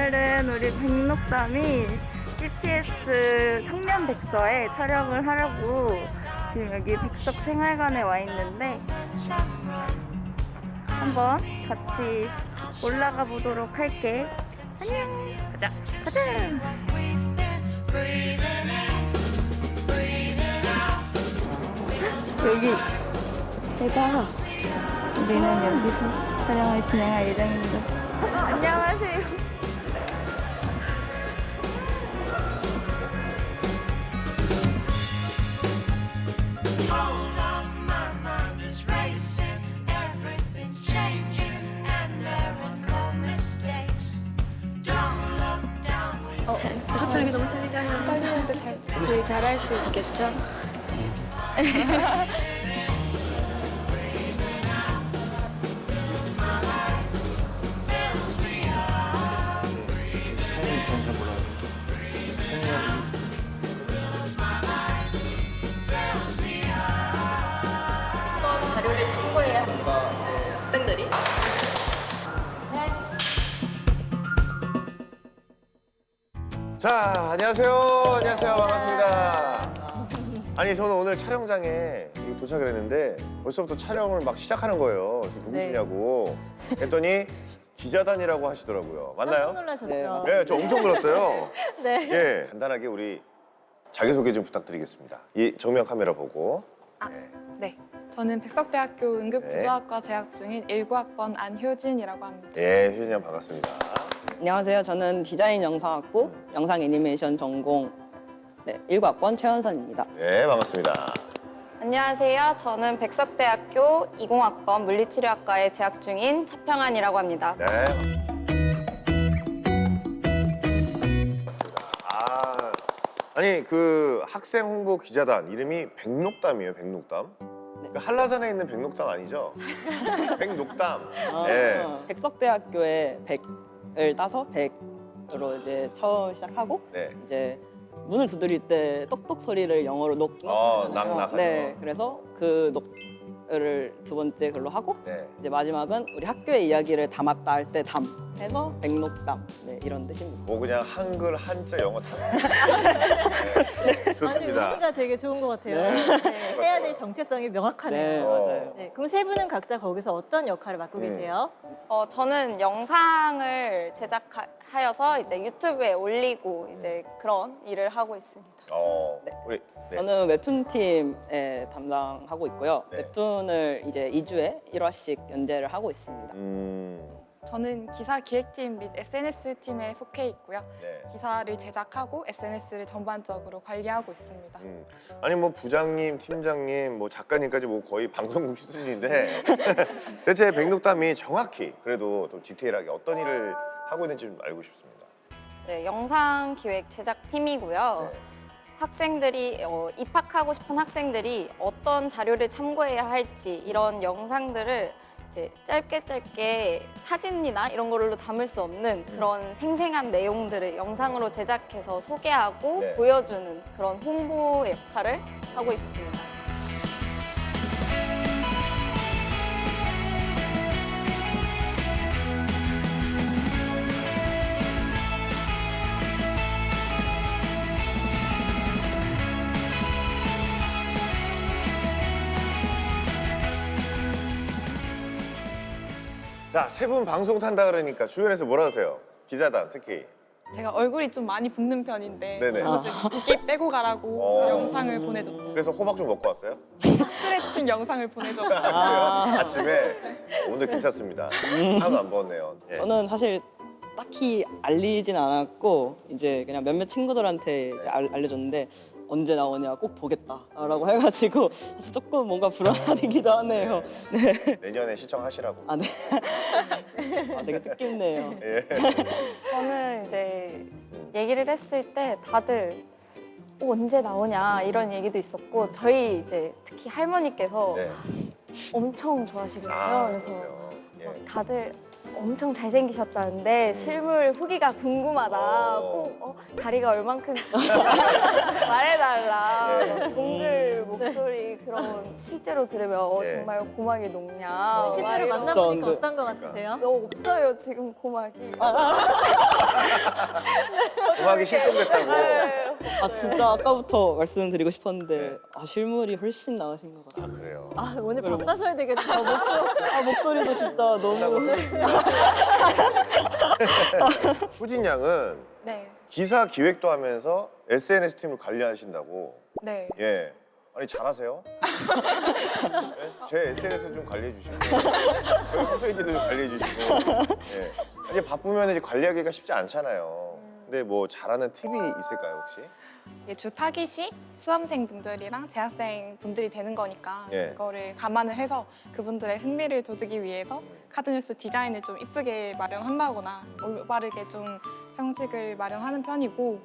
오늘은 우리 백록담이 CPS 청년 백서에 촬영을 하려고 지금 여기 백석 생활관에 와 있는데 한번 같이 올라가 보도록 할게. 안녕. 가자. 가자. 여기 대박. 우리는 여기서 촬영을 진행할 예정입니다. 안녕하세요. Hold on, my mind is racing. Everything's changing, and there are no mistakes. Don't look down with 저쪽이 너무 떨리면 빨리 하는데 저희 잘할 수 있겠죠? 어떤 자료를 참고해야 뭔가 이제 학생들이 자, 안녕하세요. 안녕하세요. 반갑습니다. 아니, 저는 오늘 촬영장에 도착을 했는데 벌써부터 촬영을 막 시작하는 거예요. 그래서 누구시냐고 했더니 기자단이라고 하시더라고요. 맞나요? 놀라셨죠? 네, 저 엄청 놀랐어요. 네. 예, 간단하게 우리 자기소개 좀 부탁드리겠습니다. 이 정면 카메라 보고. 네, 저는 백석대학교 응급구조학과 재학 중인 19학번 안효진이라고 합니다. 예, 효진이 형 반갑습니다. 안녕하세요. 저는 디자인 영상학부 영상 애니메이션 전공 19학번 최현선입니다. 네, 반갑습니다. 안녕하세요. 저는 백석대학교 20학번 물리치료학과에 재학 중인 차평안이라고 합니다. 네. 반갑습니다. 아니 그 학생 홍보 기자단 이름이 백록담이에요. 백록담. 그러니까 한라산에 있는 백록담 아니죠? 백록담. 네. 백석대학교에 100을 따서 100으로 이제 처음 시작하고 네. 이제 문을 두드릴 때 똑똑 소리를 영어로 녹. 낙낙하죠. 네. 그래서 그 녹을 두 번째 글로 하고 네. 이제 마지막은 우리 학교의 이야기를 담았다 할 때 담 해서 백록담. 네, 이런 뜻입니다. 뭐 그냥 한글, 한자, 영어 다. 네. 좋습니다. 아니, 의미가 되게 좋은 것 같아요. 네. 네, 해야 될 정체성이 명확하네요. 네, 맞아요. 네, 그럼 세 분은 각자 거기서 어떤 역할을 맡고 계세요? 저는 영상을 제작하여서 이제 유튜브에 올리고 이제 그런 일을 하고 있습니다. 우리 네. 저는 웹툰 팀에 담당하고 있고요. 네. 웹툰을 이제 2주에 1화씩 연재를 하고 있습니다. 저는 기사 기획팀 및 SNS 팀에 속해 있고요. 네. 기사를 제작하고 SNS를 전반적으로 관리하고 있습니다. 아니 뭐 부장님, 팀장님, 뭐 작가님까지 뭐 거의 방송국 수준인데 대체 백록담이 정확히 그래도 좀 디테일하게 어떤 일을 하고 있는지 좀 알고 싶습니다. 네, 영상 기획 제작 팀이고요. 네. 학생들이 입학하고 싶은 학생들이 어떤 자료를 참고해야 할지 이런 영상들을 이제 짧게 사진이나 이런 걸로 담을 수 없는 그런 생생한 내용들을 영상으로 제작해서 소개하고 네. 보여주는 그런 홍보 역할을 하고 있습니다. 자, 세 분 방송 탄다 그러니까 주변에서 뭐라 하세요? 기자단 특히. 제가 얼굴이 좀 많이 붓는 편인데 네네. 붓기 빼고 가라고 어. 영상을 보내줬어요. 그래서 호박 좀 먹고 왔어요? 스트레칭 영상을 보내줬어요. 아침에 오늘 괜찮습니다. 하나도 안 먹었네요. 예. 저는 사실 딱히 알리진 않았고 이제 그냥 몇몇 친구들한테 이제 알려줬는데 언제 나오냐 꼭 보겠다라고 해가지고 사실 조금 뭔가 불안하기도 하네요. 네. 내년에 시청하시라고. 아, 네. 아, 되게 뜻깊네요. 예. 저는 이제 얘기를 했을 때 다들 언제 나오냐 이런 얘기도 있었고 저희 이제 특히 할머니께서 네. 엄청 좋아하시거든요. 그래서 그러세요. 예. 다들 엄청 잘생기셨다는데 실물 후기가 궁금하다. 꼭 다리가 얼만큼 말해달라. 네. 동글 목소리 그런 실제로 들으면 네. 정말 고막이 녹냐. 실제로 말해서 만나보니까 진짜 어떤 것 같으세요? 너무 없어요 지금 고막이. 음악이 실종됐다고. 네. 아 진짜 아까부터 말씀드리고 싶었는데 네. 아 실물이 훨씬 나으신 것 같아요. 그래요. 아, 오늘 밥 사셔야 되겠네요. 아 목소리도 진짜 너무 후진 양은 네. 기사 기획도 하면서 SNS 팀을 관리하신다고. 네. 예. 아니 잘하세요? 예? 제 SNS 좀 관리해 주시고 저희 홈페이지도 좀 관리해 주시고. 예. 이제 바쁘면 이제 관리하기가 쉽지 않잖아요. 근데 뭐 잘하는 팁이 있을까요 혹시? 이게 주 타깃이 수험생분들이랑 재학생분들이 되는 거니까 예. 그거를 감안을 해서 그분들의 흥미를 돋우기 위해서 카드뉴스 디자인을 좀 이쁘게 마련한다거나 올바르게 좀 형식을 마련하는 편이고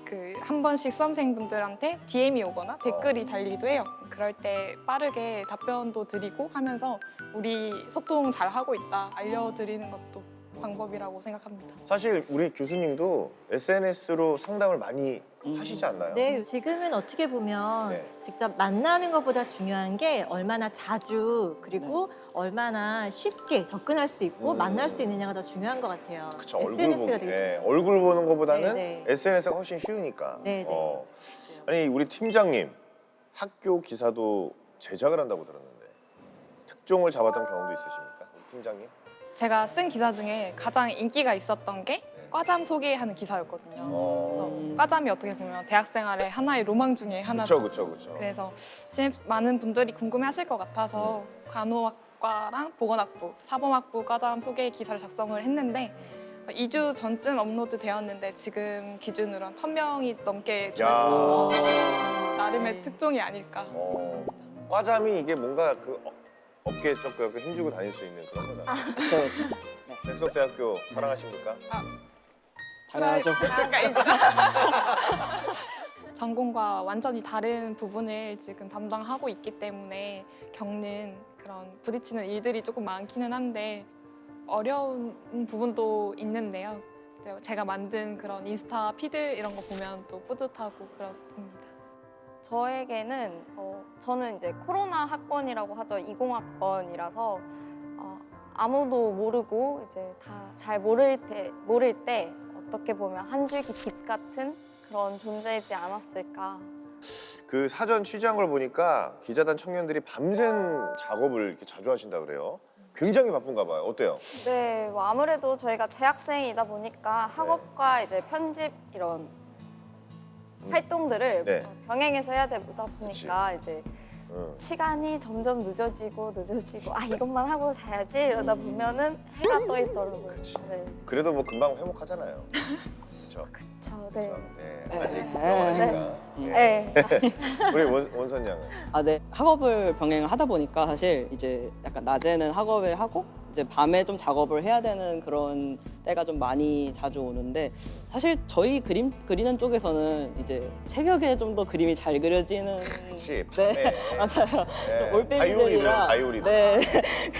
그 한 번씩 수험생분들한테 DM이 오거나 댓글이 달리기도 해요. 그럴 때 빠르게 답변도 드리고 하면서 우리 소통 잘 하고 있다 알려드리는 것도 방법이라고 생각합니다. 사실 우리 교수님도 SNS로 상담을 많이 하시지 않나요? 네, 지금은 어떻게 보면 네. 직접 만나는 것보다 중요한 게 얼마나 자주 그리고 얼마나 쉽게 접근할 수 있고 만날 수 있느냐가 더 중요한 것 같아요. 그쵸, SNS가 되게 예, 중요해요. 얼굴 보는 것보다는 네, 네. SNS가 훨씬 쉬우니까. 네, 네. 아니 우리 팀장님 학교 기사도 제작을 한다고 들었는데 특종을 잡았던 경험도 있으십니까, 우리 팀장님? 제가 쓴 기사 중에 가장 인기가 있었던 게 과잠 소개하는 기사였거든요. 그래서 과잠이 어떻게 보면 대학생활의 하나의 로망 중에 하나죠. 그렇죠. 그래서 많은 분들이 궁금해하실 것 같아서 간호학과랑 보건학부, 사범학부 과잠 소개 기사를 작성을 했는데 2주 전쯤 업로드 되었는데 지금 기준으로 한 1,000명이 넘게 조회수가 나름의 네. 특종이 아닐까. 과잠이 이게 뭔가 그 어깨에 조금 약간 힘주고 다닐 수 있는 그런 거잖아요. 그렇죠. 백석대학교 사랑하십니까? 당연하죠. 전공과 완전히 다른 부분을 지금 담당하고 있기 때문에 겪는 그런 부딪히는 일들이 조금 많기는 한데 어려운 부분도 있는데요. 제가 만든 그런 인스타 피드 이런 거 보면 또 뿌듯하고 그렇습니다. 저에게는 저는 이제 코로나 학번이라고 하죠. 20학번이라서 아무도 모르고 이제 다 잘 모를 때 어떻게 보면 한 줄기 빛 같은 그런 존재이지 않았을까. 그 사전 취재한 걸 보니까 기자단 청년들이 밤샘 작업을 이렇게 자주 하신다 그래요. 굉장히 바쁜가 봐요. 어때요? 네, 뭐 아무래도 저희가 재학생이다 보니까 학업과 이제 편집 이런 활동들을 네. 병행해서 해야 되다 보니까 이제 응. 시간이 점점 늦어지고 이것만 하고 자야지 이러다 보면은 해가 떠 있더라고요. 그치. 네, 그래도 뭐 금방 회복하잖아요. 그렇죠. 그쵸, 네. 네. 아직 영화니까. 네. 우리 원선 양은 아, 네. 학업을 병행을 하다 보니까 사실 이제 약간 낮에는 학업을 하고 이제 밤에 좀 작업을 해야 되는 그런 때가 좀 많이 자주 오는데 사실 저희 그림 그리는 쪽에서는 이제 새벽에 좀 더 그림이 잘 그려지는 그치, 네, 밤에. 맞아요. 네. 올빼미들이라 바이오리듬. 네.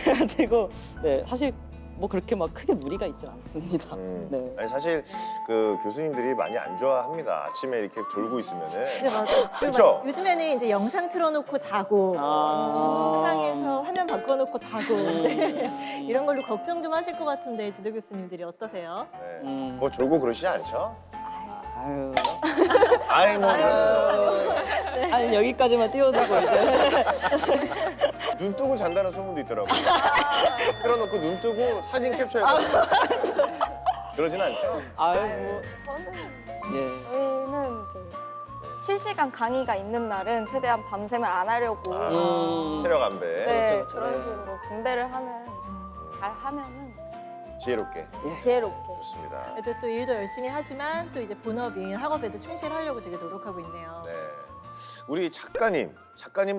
그래가지고 네 사실 뭐 그렇게 막 크게 무리가 있진 않습니다. 네. 아니 사실 그 교수님들이 많이 안 좋아합니다. 아침에 이렇게 졸고 있으면은. 네, 맞아요. 그리고 그쵸? 막 요즘에는 이제 영상 틀어놓고 자고 중상에서 화면 바꿔놓고 자고 이제 이런 걸로 걱정 좀 하실 것 같은데 지도 교수님들이 어떠세요? 네. 뭐 졸고 그러시지 않죠? 아유. 아이 뭐 아니 여기까지만 띄워두고 이제 눈 뜨고 잔다는 소문도 있더라고요. 끌어놓고 눈 뜨고 사진 캡처해서 그러진 않죠? 아유 뭐 저는 예. 저희는 이제 실시간 강의가 있는 날은 최대한 밤샘을 안 하려고 체력 안배. 네, 그렇죠. 그런 식으로 분배를 잘 하면은 지혜롭게. 지혜롭게. 좋습니다. 그래도 또 일도 열심히 하지만 또 이제 본업인 학업에도 충실하려고 되게 노력하고 있네요. 네. 우리 작가님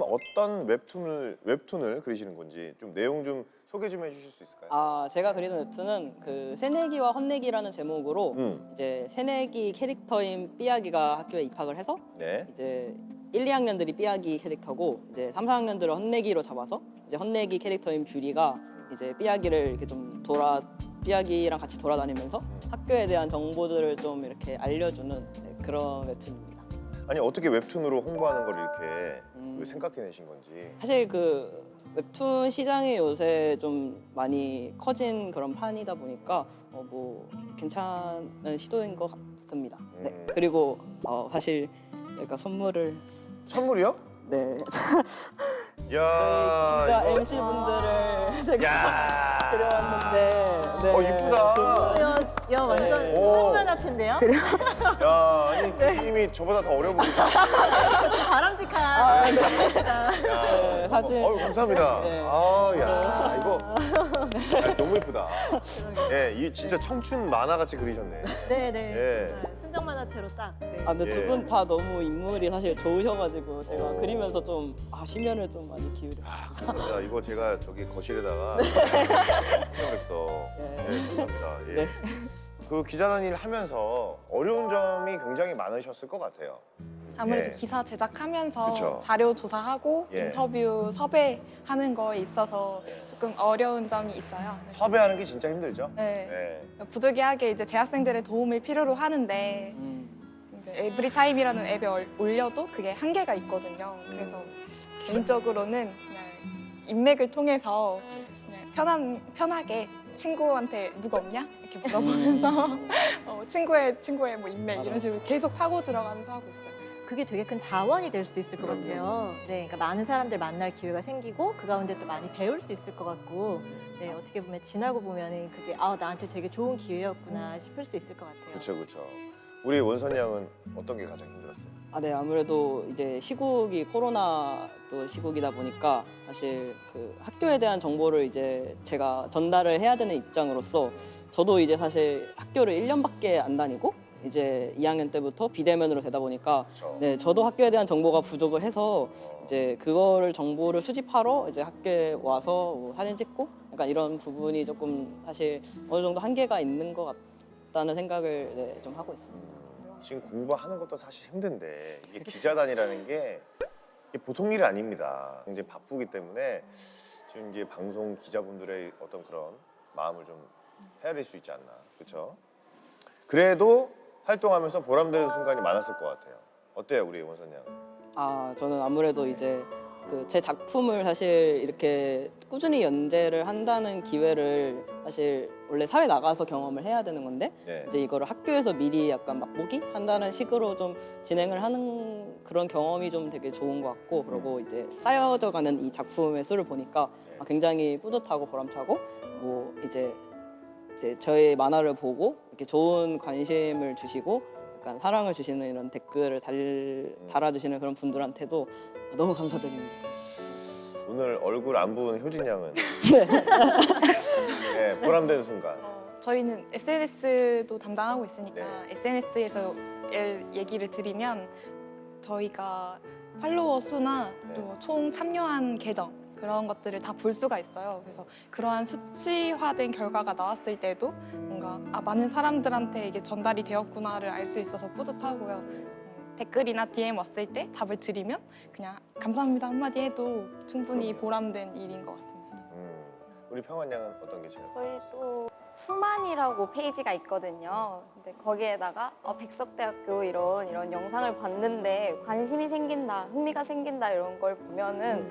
어떤 웹툰을 그리시는 건지 좀 내용 좀 소개 좀 해주실 수 있을까요? 아 제가 그리는 웹툰은 그 새내기와 헛내기라는 제목으로 이제 새내기 캐릭터인 삐약이가 학교에 입학을 해서 네. 이제 1, 2학년들이 삐약이 캐릭터고 이제 3, 4학년들을 헛내기로 잡아서 이제 헛내기 캐릭터인 뷰리가 이제 삐약이를 이렇게 좀 삐약이랑 같이 돌아다니면서 학교에 대한 정보들을 좀 이렇게 알려주는 네, 그런 웹툰입니다. 아니 어떻게 웹툰으로 홍보하는 걸 이렇게 생각해내신 건지. 사실 그 웹툰 시장이 요새 좀 많이 커진 그런 판이다 보니까 뭐 괜찮은 시도인 것 같습니다. 네. 그리고 사실 약간 선물이요? 네. 야, 기자 이거- MC 분들을 제가 야, 드려왔는데. 네. 이쁘다. 야 완전 네. 순정만 같은데요? 야, 아니 교수님이 저보다 더 어려 보이시네. 바람직한. 야, 네, 사진. 감사합니다. 네. 야, 이거 야, 너무 이쁘다. 예, 이 진짜 청춘 만화 같이 그리셨네. 네네. 예. 정말 순정 만화체로 딱. 네. 근데 예. 두 분 다 너무 인물이 사실 좋으셔가지고 제가 그리면서 좀 심혈을 좀 많이 기울여. 감사합니다. 이거 제가 저기 거실에다가 생각했어. 네. 네, 감사합니다. 예. 네. 그 기자단 일 하면서 어려운 점이 굉장히 많으셨을 것 같아요. 아무래도 예. 기사 제작하면서 그쵸. 자료 조사하고 예. 인터뷰 섭외하는 거에 있어서 예. 조금 어려운 점이 있어요. 섭외하는 게 진짜 힘들죠? 네. 네. 부득이하게 이제 재학생들의 도움을 필요로 하는데 이제 에브리타임이라는 앱에 올려도 그게 한계가 있거든요. 그래서 개인적으로는 그냥 인맥을 통해서 그냥 편하게 친구한테 누구 없냐? 이렇게 물어보면서 친구의 뭐 인맥 맞아. 이런 식으로 계속 타고 들어가면서 하고 있어요. 그게 되게 큰 자원이 될 수도 있을 것 그럼요. 같아요. 네, 그러니까 많은 사람들 만날 기회가 생기고 그 가운데 또 많이 배울 수 있을 것 같고, 네, 어떻게 보면 지나고 보면은 그게 나한테 되게 좋은 기회였구나 싶을 수 있을 것 같아요. 그렇죠, 그렇죠. 우리 원선 양은 어떤 게 가장 힘들었어요? 네, 아무래도 이제 시국이 코로나 또 시국이다 보니까 사실 그 학교에 대한 정보를 이제 제가 전달을 해야 되는 입장으로서 저도 이제 사실 학교를 1년밖에 안 다니고 이제 2학년 때부터 비대면으로 되다 보니까 그렇죠. 네, 저도 학교에 대한 정보가 부족을 해서 이제 그거를 정보를 수집하러 이제 학교에 와서 뭐 사진 찍고 약간 이런 부분이 조금 사실 어느 정도 한계가 있는 것 같다는 생각을 네, 좀 하고 있습니다. 지금 공부하는 것도 사실 힘든데 이게 기자단이라는 게 이게 보통 일이 아닙니다. 굉장히 바쁘기 때문에 지금 이제 방송 기자분들의 어떤 그런 마음을 좀 헤아릴 수 있지 않나, 그렇죠? 그래도 활동하면서 보람되는 순간이 많았을 것 같아요. 어때요, 우리 원선 양? 저는 아무래도 이제 그 제 작품을 사실 이렇게 꾸준히 연재를 한다는 기회를 사실 원래 사회 나가서 경험을 해야 되는 건데 네. 이제 이거를 학교에서 미리 약간 맛보기 한다는 식으로 좀 진행을 하는 그런 경험이 좀 되게 좋은 것 같고 그리고 이제 쌓여져 가는 이 작품의 수를 보니까 굉장히 뿌듯하고 보람차고 뭐 이제 저의 만화를 보고 이렇게 좋은 관심을 주시고 약간 사랑을 주시는 이런 댓글을 달아주시는 그런 분들한테도 너무 감사드립니다. 오늘 얼굴 안 부은 효진 양은 네, 보람된 순간. 저희는 SNS도 담당하고 있으니까 네. SNS에서 얘기를 드리면 저희가 팔로워 수나 네. 또 총 참여한 계정 그런 것들을 다 볼 수가 있어요. 그래서 그러한 수치화된 결과가 나왔을 때도 뭔가 많은 사람들한테 이게 전달이 되었구나를 알 수 있어서 뿌듯하고요. 댓글이나 DM 왔을 때 답을 드리면 그냥 감사합니다 한마디 해도 충분히 보람된 일인 것 같습니다. 우리 평원 양은 어떤 게 제일? 저희도 수만이라고 페이지가 있거든요. 근데 거기에다가 백석대학교 이런 영상을 봤는데 관심이 생긴다, 흥미가 생긴다 이런 걸 보면은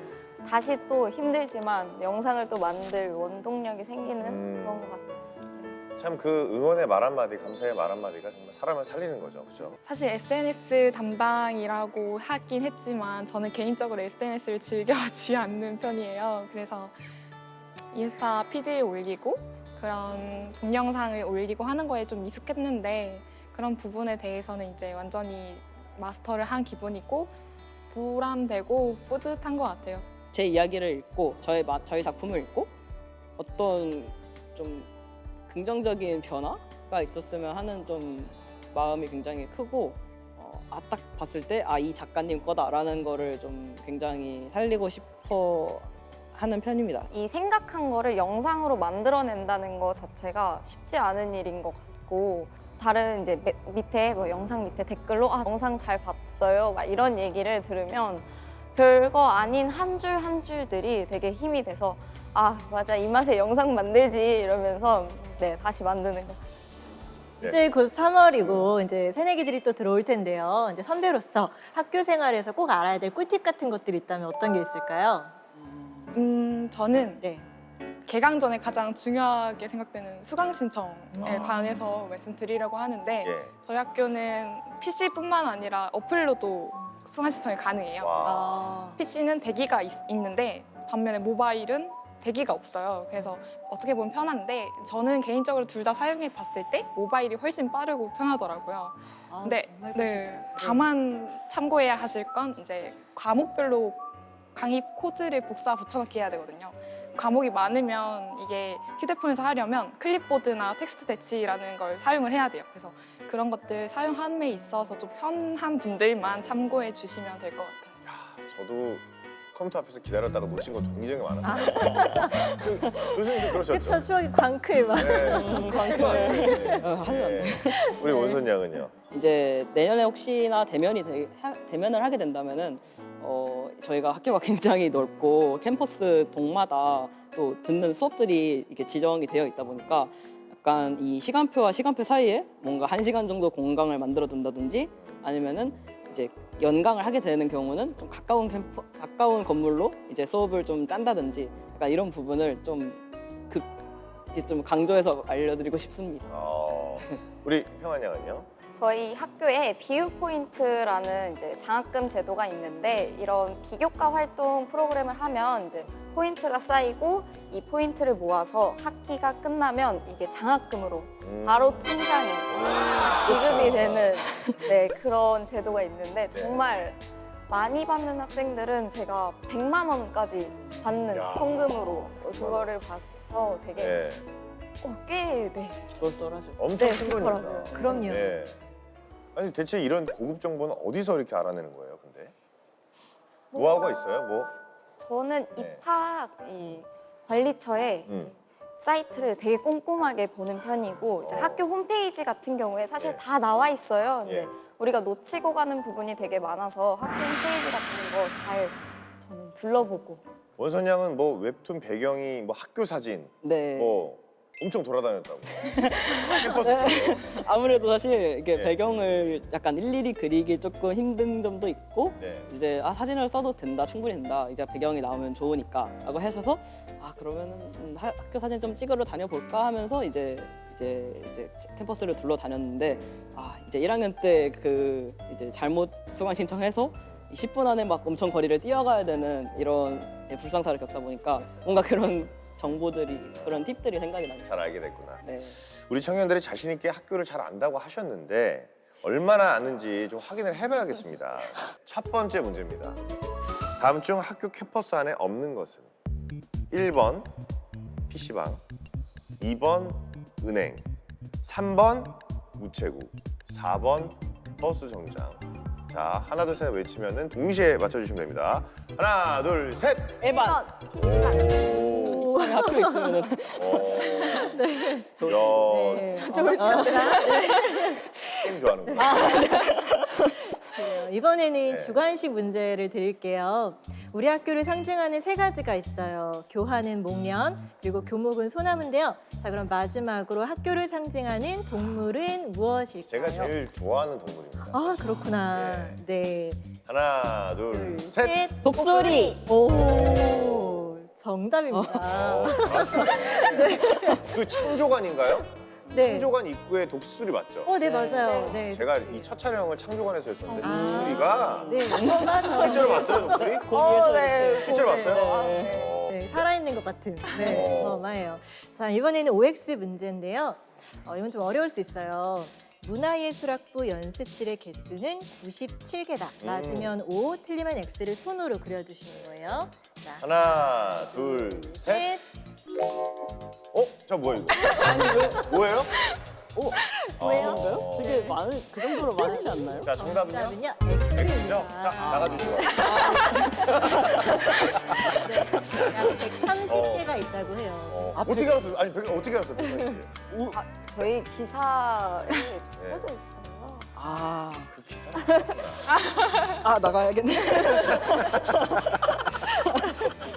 다시 또 힘들지만 영상을 또 만들 원동력이 생기는 그런 것 같아요. 참 그 응원의 말 한마디, 감사의 말 한마디가 정말 사람을 살리는 거죠, 그렇죠? 사실 SNS 담당이라고 하긴 했지만 저는 개인적으로 SNS를 즐겨하지 않는 편이에요. 그래서 인스타 피드에 올리고 그런 동영상을 올리고 하는 거에 좀 미숙했는데 그런 부분에 대해서는 이제 완전히 마스터를 한 기분이고 보람되고 뿌듯한 것 같아요. 제 이야기를 읽고 저희 작품을 읽고 어떤 좀 긍정적인 변화가 있었으면 하는 좀 마음이 굉장히 크고 딱 봤을 때 이 작가님 거다라는 거를 좀 굉장히 살리고 싶어 하는 편입니다. 이 생각한 거를 영상으로 만들어낸다는 거 자체가 쉽지 않은 일인 것 같고 다른 이제 밑에 뭐 영상 밑에 댓글로 영상 잘 봤어요 막 이런 얘기를 들으면 별거 아닌 한 줄 한 줄들이 되게 힘이 돼서 맞아 이 맛에 영상 만들지 이러면서 네 다시 만드는 것 같습니다. 이제 곧 3월이고 이제 새내기들이 또 들어올 텐데요. 이제 선배로서 학교 생활에서 꼭 알아야 될 꿀팁 같은 것들이 있다면 어떤 게 있을까요? 저는 네. 개강 전에 가장 중요하게 생각되는 수강 신청에 아. 관해서 말씀드리려고 하는데 예. 저희 학교는 PC뿐만 아니라 어플로도 수강 신청이 가능해요. 와. 아, PC는 대기가 있는데 반면에 모바일은 대기가 없어요. 그래서 어떻게 보면 편한데 저는 개인적으로 둘 다 사용해 봤을 때 모바일이 훨씬 빠르고 편하더라고요. 근데 정말 네, 다만 참고해야 하실 건 이제 과목별로 강의 코드를 복사 붙여넣기 해야 되거든요. 과목이 많으면 이게 휴대폰에서 하려면 클립보드나 텍스트 대치라는 걸 사용을 해야 돼요. 그래서 그런 것들 사용함에 있어서 좀 편한 분들만 참고해 주시면 될 것 같아요. 저도 컴퓨터 앞에서 기다렸다가 놓친 거 굉장히 많았어요. 교수님도 그러셨죠? 그쵸, 추억이 광클 막. 네. 광클. 하면 안 돼. 우리 원선 양은요? 이제 내년에 혹시나 대면을 하게 된다면은 저희가 학교가 굉장히 넓고 캠퍼스 동마다 또 듣는 수업들이 이렇게 지정이 되어 있다 보니까 약간 이 시간표와 시간표 사이에 뭔가 1시간 정도 공강을 만들어 둔다든지 아니면은 이제 연강을 하게 되는 경우는 좀 가까운 건물로 이제 수업을 좀 짠다든지 약간 이런 부분을 좀 강조해서 알려드리고 싶습니다. 우리 평안 양은요? 저희 학교에 비유 포인트라는 이제 장학금 제도가 있는데 이런 비교과 활동 프로그램을 하면 이제 포인트가 쌓이고 이 포인트를 모아서 학기가 끝나면 이게 장학금으로 바로 통장에 지급이 되는 네, 그런 제도가 있는데 정말 많이 받는 학생들은 제가 100만 원까지 받는 야. 현금으로 그거를 봐서 되게 네. 꽤 네. 쏠쏠하죠. 엄청 네, 큰 그렇더라고요. 거니까. 그럼요. 네. 아니 대체 이런 고급 정보는 어디서 이렇게 알아내는 거예요? 근데 노하우가 있어요? 뭐? 저는 네. 입학 이 관리처에 이제 사이트를 되게 꼼꼼하게 보는 편이고 이제 학교 홈페이지 같은 경우에 사실 예. 다 나와 있어요. 근데 예. 우리가 놓치고 가는 부분이 되게 많아서 학교 홈페이지 같은 거 잘 저는 둘러보고 원선 양은 뭐 웹툰 배경이 뭐 학교 사진 네. 뭐 엄청 돌아다녔다고. 캠퍼스. 아무래도 사실 이게 네. 배경을 약간 일일이 그리기 조금 힘든 점도 있고 네. 이제 사진을 써도 된다, 충분히 된다. 이제 배경이 나오면 좋으니까라고 하셔서 그러면은 학교 사진 좀 찍으러 다녀볼까 하면서 이제 캠퍼스를 둘러다녔는데 이제 1학년 때 이제 잘못 수강 신청해서 10분 안에 막 엄청 거리를 뛰어가야 되는 이런 불상사를 겪다 보니까 뭔가 그런 정보들이 그런 팁들이 생각이 나요. 잘 알게 됐구나. 네. 우리 청년들이 자신 있게 학교를 잘 안다고 하셨는데 얼마나 아는지 좀 확인을 해봐야겠습니다. 첫 번째 문제입니다. 다음 중 학교 캠퍼스 안에 없는 것은 1번 PC방, 2번 은행, 3번 우체국, 4번 버스 정장. 자, 하나 둘 셋 외치면은 동시에 맞춰주시면 됩니다. 하나 둘 셋. 에반. 오. 학교 있으면은 네. 야, 좋을 것 같아요. 게임 좋아하는구나. 이번에는 네. 주관식 문제를 드릴게요. 우리 학교를 상징하는 3가지가 있어요. 교화는 목련, 그리고 교목은 소나무인데요. 자, 그럼 마지막으로 학교를 상징하는 동물은 무엇일까요? 제가 제일 좋아하는 동물입니다. 아, 그렇구나. 네. 하나 둘 셋. 독수리. 오, 정답입니다. 그 창조관인가요? 네. 창조관 입구에 독수리 맞죠? 네, 맞아요. 네. 제가 이 첫 촬영을 창조관에서 했었는데 아. 독수리가 네, 맞아요. 실제로 봤어요, 독수리? 네. 실제로 봤어요? 네, 살아있는 것 같은. 네, 어마어마해요. 자, 이번에는 OX 문제인데요. 이건 좀 어려울 수 있어요. 문화예술학부 연습실의 개수는 97개다. 맞으면 O, 틀리면 X를 손으로 그려주시는 거예요. 자, 하나 둘 셋. 저 뭐야 이거? 뭐예요? 뭐예요? 되게 그 정도로 많지 않나요? 자, 정답은요? 정답은요? X죠? X입니다. 자, 나가주시고. 약 130개가 있다고 해요. 어떻게 알았어요? 아니, 어떻게 알았어요? 180개? 저희 기사에 적혀져 있어요. 그 기사? 나가야겠네.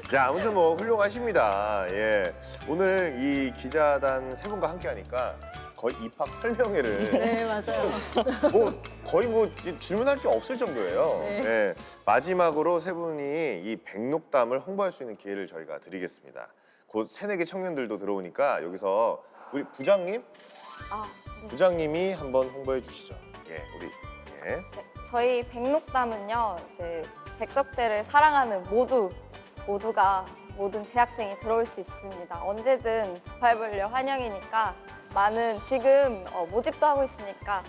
자, 아무튼 뭐 훌륭하십니다. 예. 오늘 이 기자단 3분과 함께 하니까 거의 입학 설명회를 네, 맞아요. 뭐 거의 뭐 질문할 게 없을 정도예요. 네. 네. 마지막으로 세 분이 이 백록담을 홍보할 수 있는 기회를 저희가 드리겠습니다. 곧 새내기 청년들도 들어오니까 여기서 우리 부장님, 네. 부장님이 한번 홍보해 주시죠. 예, 우리 예. 네, 저희 백록담은요, 이제 백석대를 사랑하는 모두가 모든 재학생이 들어올 수 있습니다. 언제든 두 팔 벌려 환영이니까 많은 지금 모집도 하고 있으니까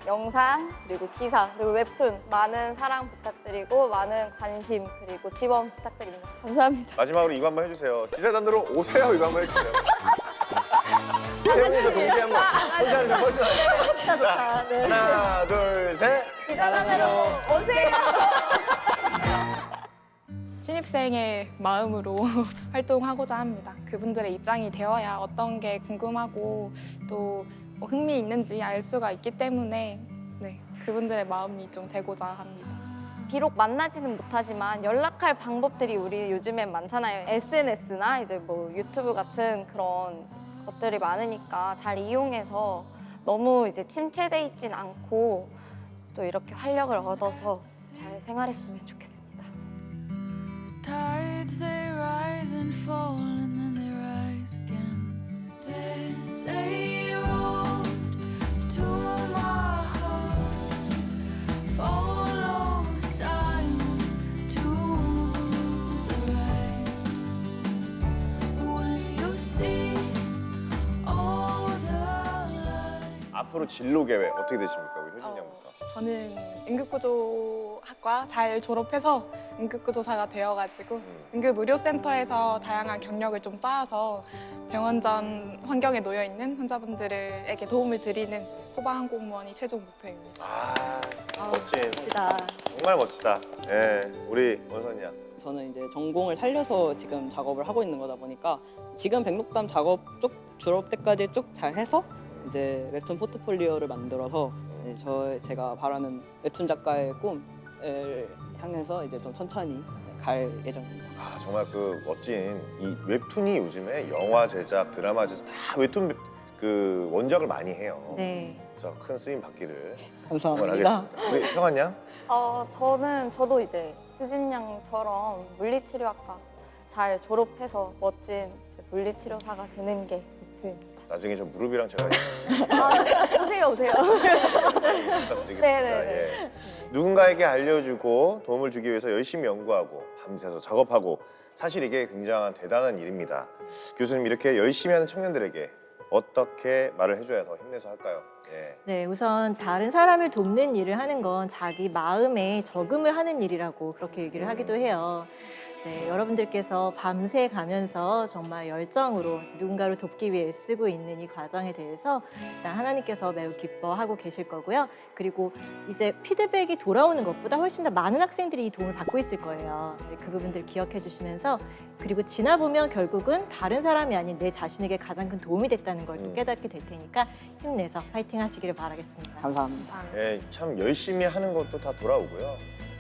영상 그리고 기사 그리고 웹툰 많은 사랑 부탁드리고 많은 관심 그리고 지원 부탁드립니다. 감사합니다. 마지막으로 이거 한번 해주세요. 기자단으로 오세요. 이거 한번 해주세요. 세 분이서 동시에 한번 혼자 하는 거 훨씬 낫죠. 자, 네. 하나, 둘, 셋. 기자단으로 오세요. 신입생의 마음으로 활동하고자 합니다. 그분들의 입장이 되어야 어떤 게 궁금하고 또 흥미 있는지 알 수가 있기 때문에 네, 그분들의 마음이 좀 되고자 합니다. 비록 만나지는 못하지만 연락할 방법들이 우리 요즘엔 많잖아요. SNS나 이제 뭐 유튜브 같은 그런 것들이 많으니까 잘 이용해서 너무 이제 침체돼 있진 않고 또 이렇게 활력을 얻어서 잘 생활했으면 좋겠습니다. Tides they rise and fall and then they rise again. There's a road to my heart. Follow signs to the right. When you see all the light. 앞으로 진로 계획 어떻게 되십니까, 우리 효진 양부터? 저는 응급구조학과 잘 졸업해서 응급구조사가 되어가지고 응급의료센터에서 다양한 경력을 좀 쌓아서 병원전 환경에 놓여 있는 환자분들에게 도움을 드리는 소방항공무원이 최종 목표입니다. 멋진. 멋지다. 정말 멋지다. 예, 우리 원선이 양. 저는 이제 전공을 살려서 지금 작업을 하고 있는 거다 보니까 지금 백록담 작업 쪽 졸업 때까지 쭉 잘 해서 이제 웹툰 포트폴리오를 만들어서 제가 바라는 웹툰 작가의 꿈을 향해서 이제 좀 천천히 갈 예정입니다. 아, 정말 그 멋진 이 웹툰이 요즘에 영화 제작, 드라마 제작 다 웹툰 그 원작을 많이 해요. 네. 그래서 큰 쓰임 받기를 감사합니다. 응원하겠습니다. 우리 평한 양? 저도 이제 효진 양처럼 물리치료학과 잘 졸업해서 멋진 이제 물리치료사가 되는 게 목표입니다. 나중에 저 무릎이랑 제가 오세요. 부탁드리겠습니다. 네네네. 예. 누군가에게 알려주고 도움을 주기 위해서 열심히 연구하고 밤새서 작업하고 사실 이게 굉장한 대단한 일입니다. 교수님 이렇게 열심히 하는 청년들에게 어떻게 말을 해줘야 더 힘내서 할까요? 예. 네, 우선 다른 사람을 돕는 일을 하는 건 자기 마음에 적응을 하는 일이라고 그렇게 얘기를 하기도 해요. 네, 여러분들께서 밤새 가면서 정말 열정으로 누군가를 돕기 위해 애쓰고 있는 이 과정에 대해서 일단 하나님께서 매우 기뻐하고 계실 거고요. 그리고 이제 피드백이 돌아오는 것보다 훨씬 더 많은 학생들이 이 도움을 받고 있을 거예요. 네, 그 부분들 기억해 주시면서 그리고 지나보면 결국은 다른 사람이 아닌 내 자신에게 가장 큰 도움이 됐다는 걸 또 깨닫게 될 테니까 힘내서 파이팅 하시기를 바라겠습니다. 감사합니다. 예, 참 열심히 하는 것도 다 돌아오고요.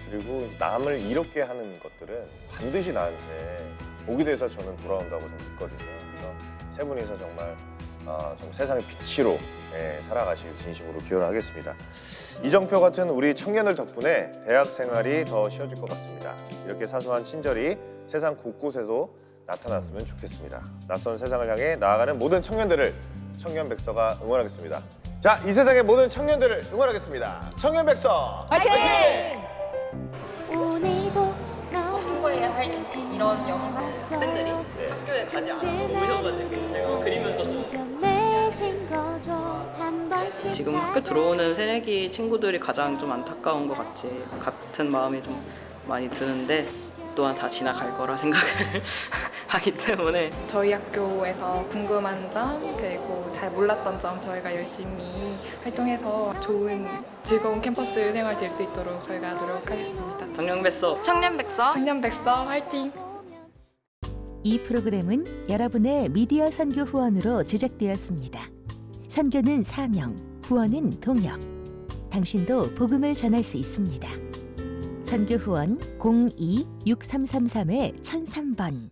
그리고 남을 이롭게 하는 것들은 반드시 나한테 복이 돼서 저는 돌아온다고 저는 믿거든요. 그래서 세 분이서 정말 좀 세상의 빛으로 살아가시길 진심으로 기원하겠습니다. 이정표 같은 우리 청년들 덕분에 대학 생활이 더 쉬워질 것 같습니다. 이렇게 사소한 친절이 세상 곳곳에서 나타났으면 좋겠습니다. 낯선 세상을 향해 나아가는 모든 청년들을 청년백서가 응원하겠습니다. 자, 이 세상의 모든 청년들을 응원하겠습니다. 청년백서 화이팅! 오늘도 참고해야 할 이런 영상 학생들이 학교에 가지 않아서 오셔가지고 제가 그리면서 좀 지금 학교 들어오는 새내기 친구들이 가장 좀 안타까운 것 같은 마음이 좀 많이 드는데 또한 다 지나갈 거라 생각을 하기 때문에 저희 학교에서 궁금한 점 그리고 잘 몰랐던 점 저희가 열심히 활동해서 좋은 즐거운 캠퍼스 생활 될 수 있도록 저희가 노력하겠습니다. 청년백서 청년백서 화이팅! 이 프로그램은 여러분의 미디어 선교 후원으로 제작되었습니다. 선교는 사명, 후원은 동역. 당신도 복음을 전할 수 있습니다. 선교 후원 02-6333-1003번